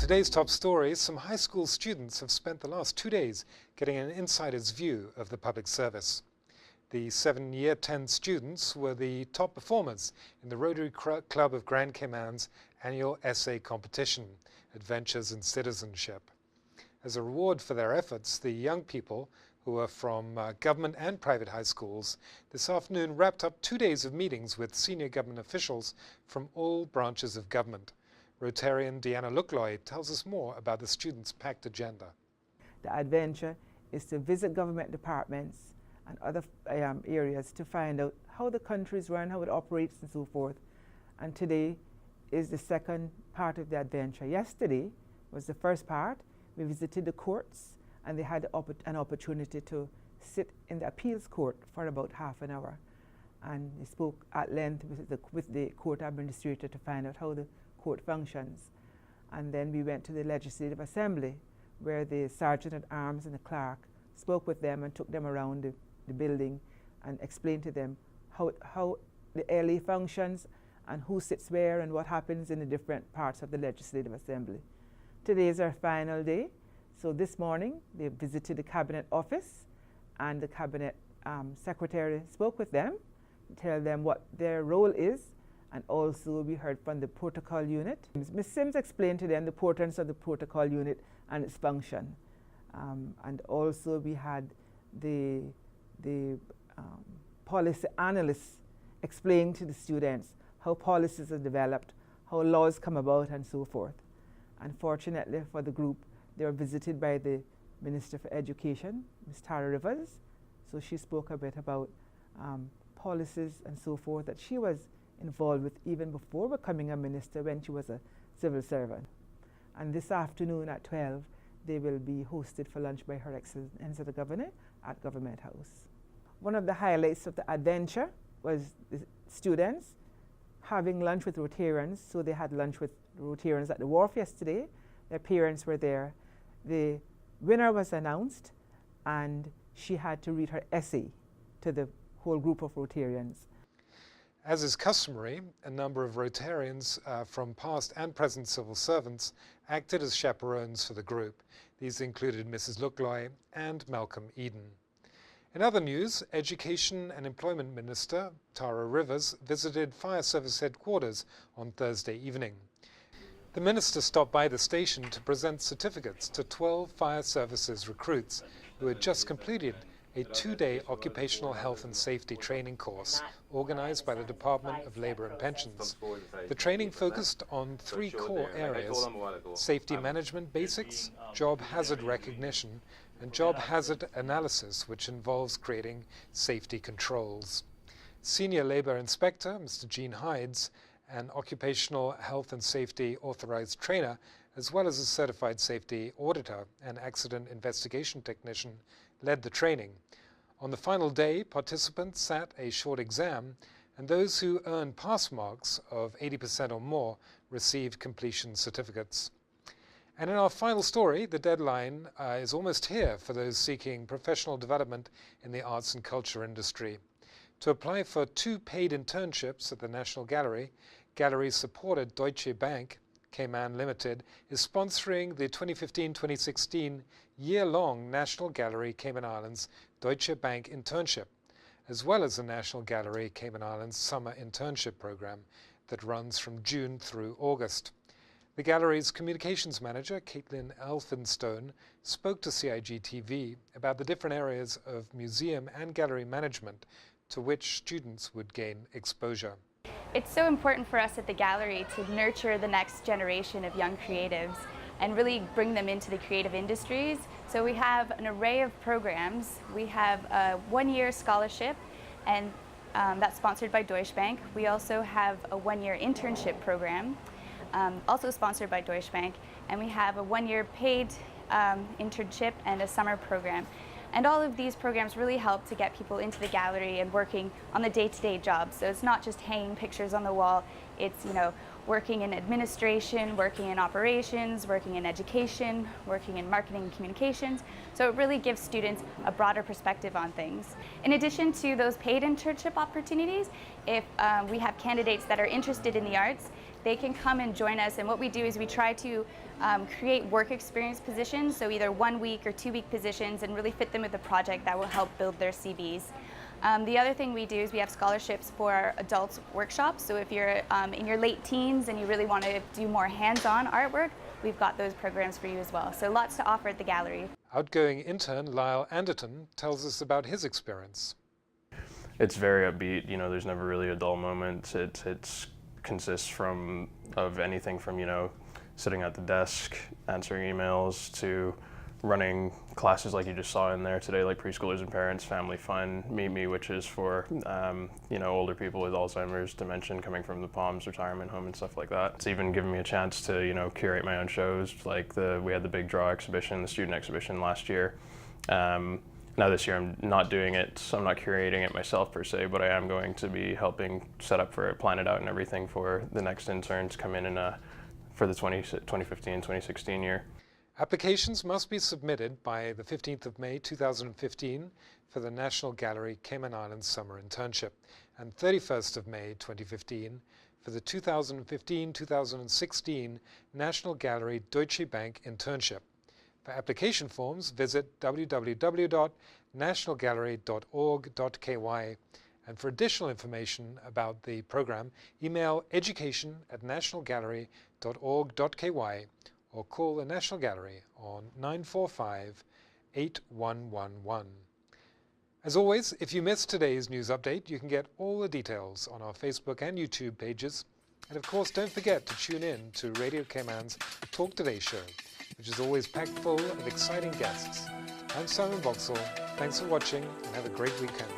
today's top stories, some high school students have spent the last 2 days getting an insider's view of the public service. The 7 Year 10 students were the top performers in the Rotary Club of Grand Cayman's annual essay competition, Adventures in Citizenship. As a reward for their efforts, the young people, who are from government and private high schools, this afternoon wrapped up 2 days of meetings with senior government officials from all branches of government. Rotarian Deanna Lookloy tells us more about the students' packed agenda. The adventure is to visit government departments and other areas to find out how the countries run, how it operates and so forth. And today is the second part of the adventure. Yesterday was the first part. We visited the courts and they had an opportunity to sit in the appeals court for about half an hour. And they spoke at length with the court administrator to find out how the court functions. And then we went to the Legislative Assembly where the Sergeant at Arms and the clerk spoke with them and took them around the building and explained to them how the LA functions and who sits where and what happens in the different parts of the Legislative Assembly. Today is our final day. So this morning they visited the Cabinet office and the Cabinet Secretary spoke with them to tell them what their role is, and also we heard from the protocol unit. Ms. Sims explained to them the importance of the protocol unit and its function. And also we had the policy analysts explain to the students how policies are developed, how laws come about and so forth. Unfortunately for the group, they were visited by the Minister for Education, Ms. Tara Rivers. So she spoke a bit about policies and so forth that she was involved with even before becoming a minister when she was a civil servant. And this afternoon at 12, they will be hosted for lunch by Her Excellency the Governor at Government House. One of the highlights of the adventure was the students having lunch with Rotarians. So they had lunch with Rotarians at the wharf yesterday. Their parents were there. The winner was announced and she had to read her essay to the whole group of Rotarians. As is customary, a number of Rotarians from past and present civil servants acted as chaperones for the group. These included Mrs. Lookloy and Malcolm Eden. In other news, Education and Employment Minister Tara Rivers visited Fire Service headquarters on Thursday evening. The minister stopped by the station to present certificates to 12 fire services recruits who had just completed a 2-day occupational health and safety training course organized by the Department of Labor and Pensions. The training focused on 3 core areas: safety management basics, job hazard recognition, and job hazard analysis, which involves creating safety controls. Senior Labor Inspector, Mr. Gene Hides, an occupational health and safety authorized trainer, as well as a certified safety auditor and accident investigation technician, led the training. On the final day, participants sat a short exam, and those who earned pass marks of 80% or more received completion certificates. And in our final story, the deadline is almost here for those seeking professional development in the arts and culture industry. To apply for 2 paid internships at the National Gallery, gallery-supported Deutsche Bank, Cayman Limited, is sponsoring the 2015-2016 year-long National Gallery Cayman Islands Deutsche Bank Internship, as well as the National Gallery Cayman Islands Summer Internship Program that runs from June through August. The gallery's communications manager, Caitlin Elphinstone, spoke to CIGTV about the different areas of museum and gallery management to which students would gain exposure. It's so important for us at the gallery to nurture the next generation of young creatives and really bring them into the creative industries. So we have an array of programs. We have a 1-year scholarship, and that's sponsored by Deutsche Bank. We also have a 1-year internship program, also sponsored by Deutsche Bank, and we have a 1-year paid internship and a summer program. And all of these programs really help to get people into the gallery and working on the day-to-day jobs. So it's not just hanging pictures on the wall, it's, working in administration, working in operations, working in education, working in marketing and communications. So it really gives students a broader perspective on things. In addition to those paid internship opportunities, if we have candidates that are interested in the arts, they can come and join us. And what we do is we try to create work experience positions, so either 1 week or 2 week positions, and really fit them with a project that will help build their CVs. The other thing we do is we have scholarships for adults workshops, so if you're in your late teens and you really want to do more hands-on artwork, we've got those programs for you as well. So lots to offer at the gallery. Outgoing intern Lyle Anderton tells us about his experience. It's very upbeat, you know, there's never really a dull moment. It consists of anything from, you know, sitting at the desk, answering emails, to running classes like you just saw in there today, like preschoolers and parents, family fun, Meet Me, which is for you know, older people with Alzheimer's, dementia, coming from the Palms retirement home and stuff like that. It's even given me a chance to, you know, curate my own shows. Like we had the Big Draw exhibition, the student exhibition last year. Now this year I'm not doing it, so I'm not curating it myself per se, but I am going to be helping set up for it, plan it out and everything for the next interns come in for the 2015-2016 year. Applications must be submitted by the 15th of May 2015 for the National Gallery Cayman Islands Summer Internship, and 31st of May 2015 for the 2015-2016 National Gallery Deutsche Bank Internship. For application forms, visit www.nationalgallery.org.ky, and for additional information about the program, email education@nationalgallery.org.ky or call the National Gallery on 945-8111. As always, if you missed today's news update, you can get all the details on our Facebook and YouTube pages. And of course, don't forget to tune in to Radio Cayman's Talk Today show, which is always packed full of exciting guests. I'm Simon Boxall. Thanks for watching and have a great weekend.